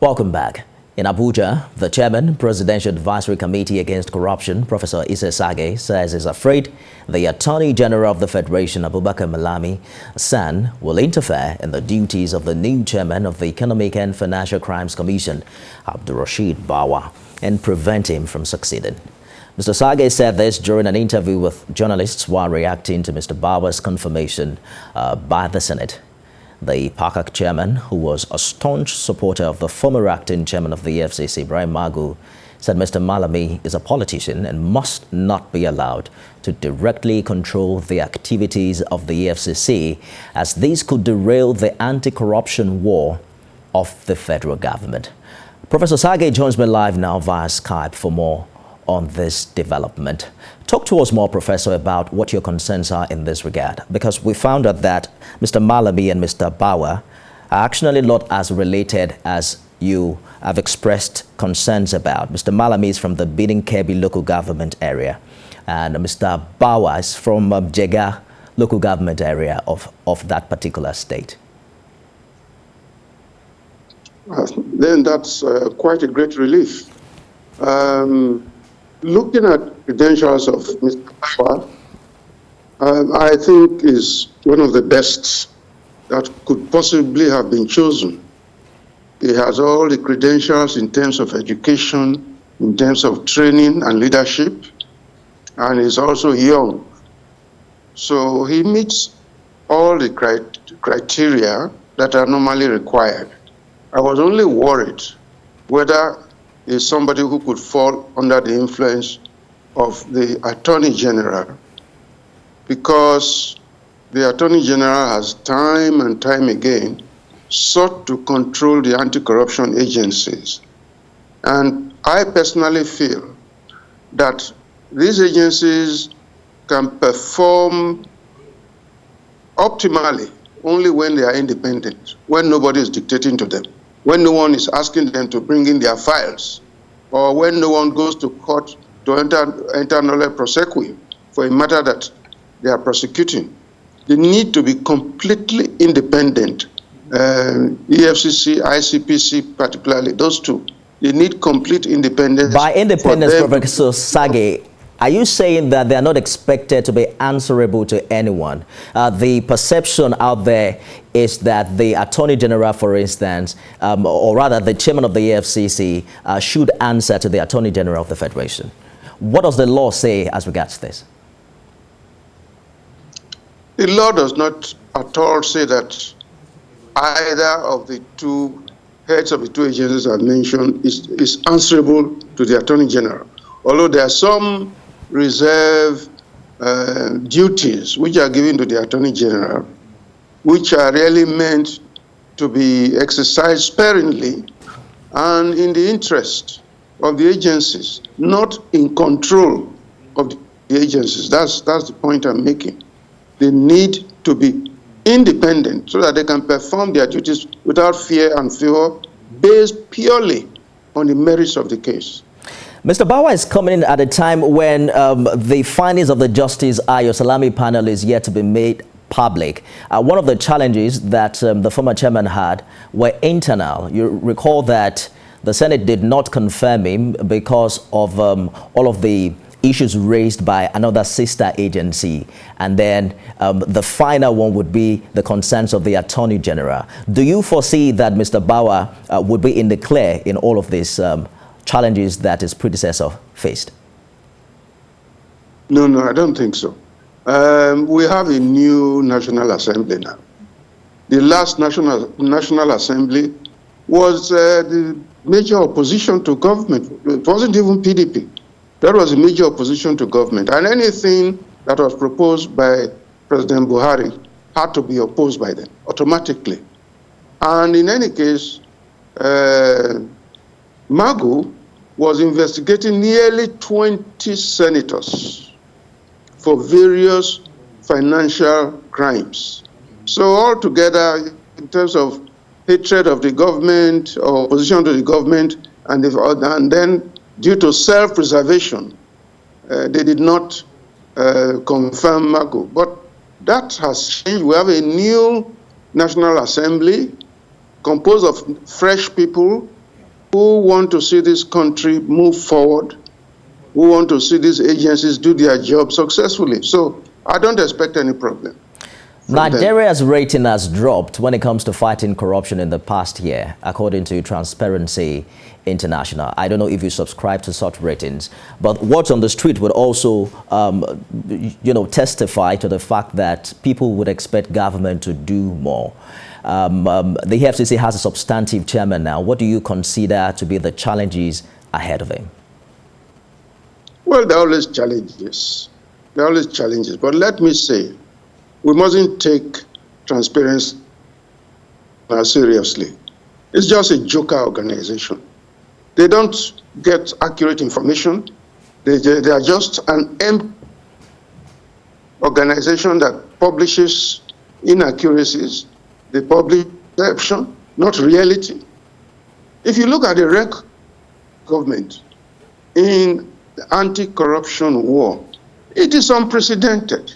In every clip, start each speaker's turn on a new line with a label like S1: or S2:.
S1: Welcome back. In Abuja, the chairman, Presidential Advisory Committee Against Corruption, Professor Itsey Sagay, says he's afraid the Attorney General of the Federation, Abubakar Malami, son, will interfere in the duties of the new chairman of the Economic and Financial Crimes Commission, Abdulrasheed Bawa, and prevent him from succeeding. Mr. Sagay said this during an interview with journalists while reacting to Mr. Bawa's confirmation by the Senate. The PACAC chairman, who was a staunch supporter of the former acting chairman of the EFCC, Ibrahim Magu, said Mr. Malami is a politician and must not be allowed to directly control the activities of the EFCC, as these could derail the anti-corruption war of the federal government. Professor Sagay joins me live now via Skype for more on this development. Talk to us more, Professor, about what your concerns are in this regard, because we found out that Mr. Malami and Mr. Bawa are actually not as related as you have expressed concerns about. Mr. Malami is from the Benin Kebbi local government area, and Mr. Bawa is from Jega local government area of that particular state.
S2: Then that's quite a great relief. Looking at credentials of Mr. Bawa, I think is one of the best that could possibly have been chosen. He has all the credentials in terms of education, in terms of training and leadership, and is also young. So he meets all the criteria that are normally required. I was only worried whether is somebody who could fall under the influence of the Attorney General, because the Attorney General has time and time again sought to control the anti-corruption agencies. And I personally feel that these agencies can perform optimally only when they are independent, when nobody is dictating to them, when no one is asking them to bring in their files, or when no one goes to court to enter nolle prosequi for a matter that they are prosecuting. They need to be completely independent. EFCC, ICPC particularly, those two, they need complete independence.
S1: By independence, Professor Sagay, are you saying that they are not expected to be answerable to anyone? The perception out there is that the Attorney General, for instance, or rather the chairman of the EFCC should answer to the Attorney General of the Federation. What does the law say as regards this?
S2: The law does not at all say that either of the two heads of the two agencies I've mentioned is answerable to the Attorney General. Although there are some reserve duties which are given to the Attorney General, which are really meant to be exercised sparingly and in the interest of the agencies, not in control of the agencies. That's the point I'm making. They need to be independent so that they can perform their duties without fear and favor, based purely on the merits of the case.
S1: Mr. Bawa is coming in at a time when the findings of the Justice Ayo Salami panel is yet to be made public. One of the challenges that the former chairman had were internal. You recall that the Senate did not confirm him because of all of the issues raised by another sister agency, and then the final one would be the concerns of the Attorney General. Do you foresee that Mr. Bawa would be in the clear in all of these challenges that his predecessor faced?
S2: No, I don't think so. We have a new National Assembly now. The last National Assembly was the major opposition to government. It wasn't even PDP. That was a major opposition to government. And anything that was proposed by President Buhari had to be opposed by them automatically. And in any case, Magu was investigating nearly 20 senators for various financial crimes. So altogether, in terms of hatred of the government or opposition to the government, and then due to self-preservation, they did not confirm Magu. But that has changed. We have a new National Assembly composed of fresh people who want to see this country move forward, who want to see these agencies do their job successfully. So I don't expect any problem.
S1: Nigeria's rating has dropped when it comes to fighting corruption in the past year, according to Transparency International. I don't know if you subscribe to such ratings, but what's on the street would also, testify to the fact that people would expect government to do more. The EFCC has a substantive chairman now. What do you consider to be the challenges ahead of him?
S2: Well, there are always challenges. There are always challenges. But let me say, we mustn't take transparency seriously. It's just a joker organization. They don't get accurate information. They are just an empty organization that publishes inaccuracies. They publish perception, not reality. If you look at the rec government in the anti-corruption war, it is unprecedented.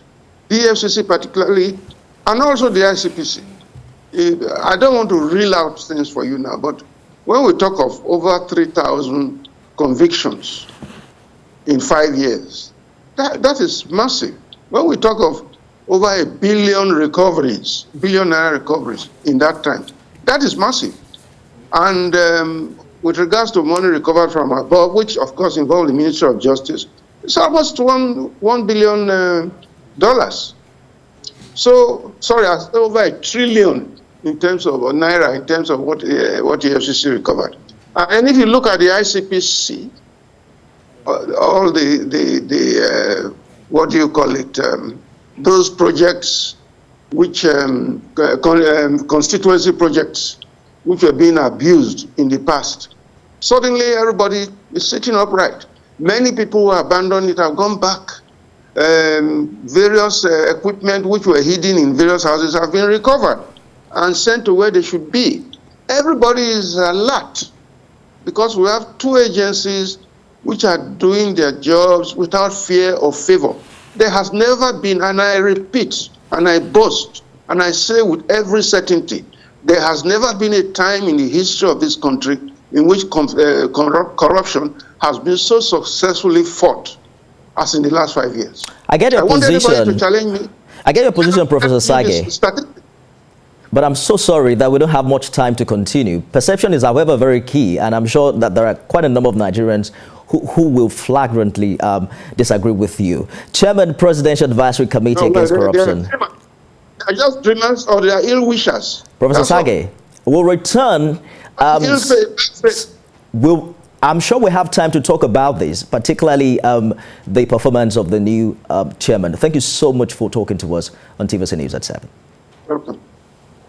S2: The EFCC particularly, and also the ICPC. I don't want to reel out things for you now, but when we talk of over 3,000 convictions in 5 years, that is massive. When we talk of over $1 billion recoveries, billionaire recoveries in that time, that is massive. And with regards to money recovered from above, which of course involved the Ministry of Justice, it's almost $1 billion. So, sorry, over $1 trillion in terms of naira, in terms of what the EFCC recovered. And if you look at the ICPC, all the what do you call it, those projects which constituency projects which were being abused in the past, suddenly everybody is sitting upright. Many people who abandoned it have gone back. Various equipment which were hidden in various houses have been recovered and sent to where they should be. Everybody is alert because we have two agencies which are doing their jobs without fear or favor. There has never been, and I repeat, and I boast, and I say with every certainty, there has never been a time in the history of this country in which corruption has been so successfully fought as in the last 5 years.
S1: I get your position.
S2: To challenge me.
S1: I get your position, Professor Sagay. But I'm so sorry that we don't have much time to continue. Perception is, however, very key, and I'm sure that there are quite a number of Nigerians who will flagrantly disagree with you. Chairman, Presidential Advisory Committee Against Corruption.
S2: They are just dreamers or they are ill-wishers.
S1: Professor Sagay, we'll return. I'm sure we have time to talk about this, particularly the performance of the new chairman. Thank you so much for talking to us on TVC News at 7.
S2: Welcome.